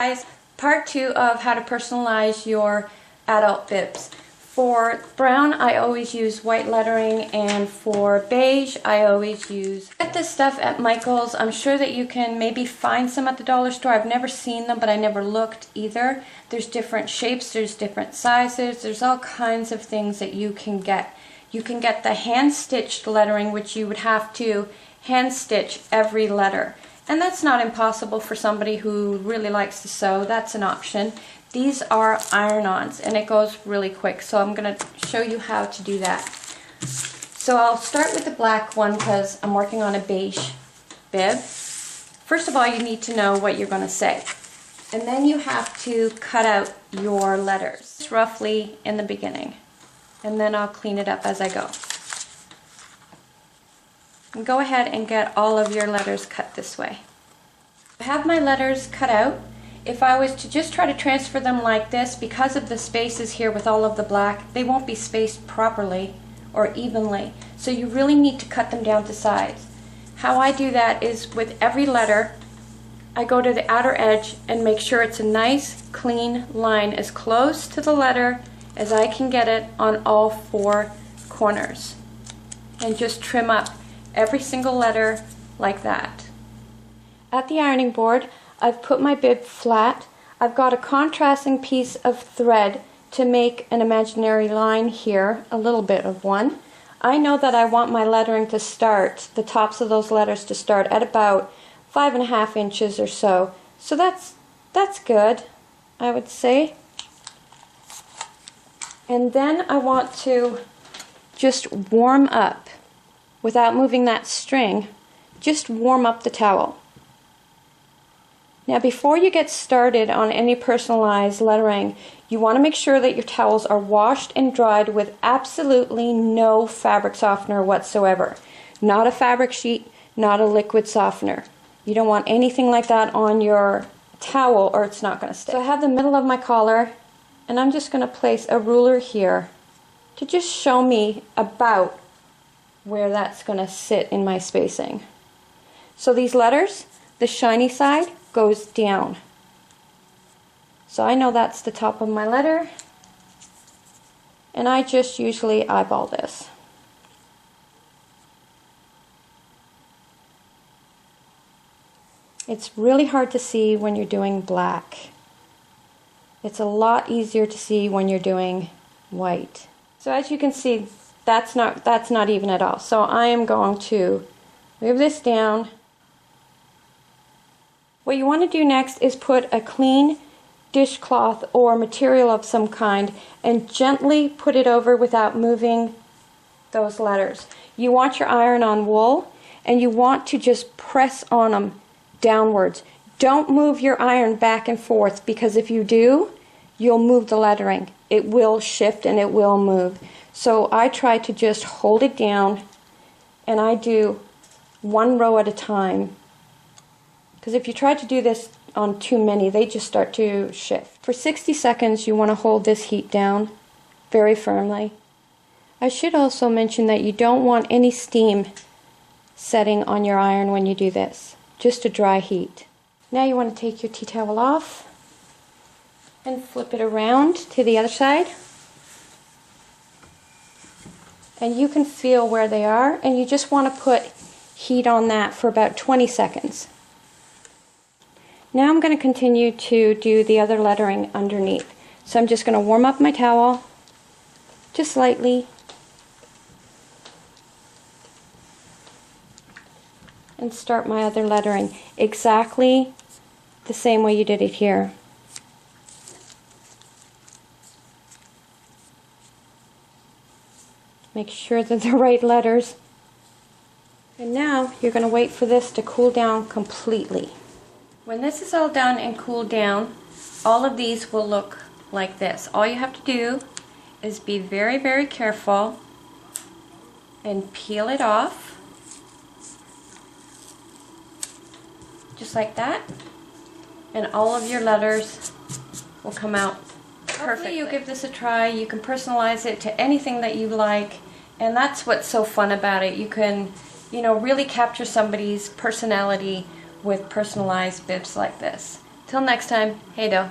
Guys, part 2 of how to personalize your adult bibs. For brown, I always use white lettering, and for beige, I always use... Get this stuff at Michael's. I'm sure that you can maybe find some at the dollar store. I've never seen them, but I never looked either. There's different shapes, there's different sizes, there's all kinds of things that you can get. You can get the hand-stitched lettering, which you would have to hand-stitch every letter. And that's not impossible for somebody who really likes to sew. That's an option. These are iron-ons, and it goes really quick, so I'm going to show you how to do that. So I'll start with the black one because I'm working on a beige bib. First of all, you need to know what you're going to say. And then you have to cut out your letters, roughly in the beginning. And then I'll clean it up as I go. And go ahead and get all of your letters cut this way. I have my letters cut out. If I was to just try to transfer them like this, because of the spaces here with all of the black, they won't be spaced properly or evenly. So you really need to cut them down to size. How I do that is with every letter, I go to the outer edge and make sure it's a nice, clean line as close to the letter as I can get it on all 4 corners. And just trim up every single letter like that. At the ironing board, I've put my bib flat. I've got a contrasting piece of thread to make an imaginary line here, a little bit of one. I know that I want my lettering to start, the tops of those letters to start at about 5.5 inches or so. So that's good, I would say. And then I want to just warm up, without moving that string, just warm up the towel. Now before you get started on any personalized lettering, you want to make sure that your towels are washed and dried with absolutely no fabric softener whatsoever. Not a fabric sheet, not a liquid softener. You don't want anything like that on your towel or it's not going to stick. So I have the middle of my collar, and I'm just going to place a ruler here to just show me about where that's going to sit in my spacing. So these letters, the shiny side goes down. So I know that's the top of my letter, and I just usually eyeball this. It's really hard to see when you're doing black. It's a lot easier to see when you're doing white. So as you can see, that's not even at all. So I am going to move this down. What you want to do next is put a clean dishcloth or material of some kind and gently put it over without moving those letters. You want your iron on wool, and you want to just press on them downwards. Don't move your iron back and forth, because if you do, you'll move the lettering. It will shift and it will move. So I try to just hold it down, and I do 1 row at a time. Because if you try to do this on too many, they just start to shift. For 60 seconds, you want to hold this heat down very firmly. I should also mention that you don't want any steam setting on your iron when you do this. Just a dry heat. Now you want to take your tea towel off and flip it around to the other side. And you can feel where they are, and you just want to put heat on that for about 20 seconds. Now I'm going to continue to do the other lettering underneath. So I'm just going to warm up my towel, just lightly, and start my other lettering exactly the same way you did it here. Make sure that they're right letters. And now you're going to wait for this to cool down completely. When this is all done and cooled down, all of these will look like this. All you have to do is be very, very careful and peel it off. Just like that. And all of your letters will come out perfectly. Hopefully you give this a try. You can personalize it to anything that you like. And that's what's so fun about it. You can, really capture somebody's personality with personalized bibs like this. Till next time, hey do.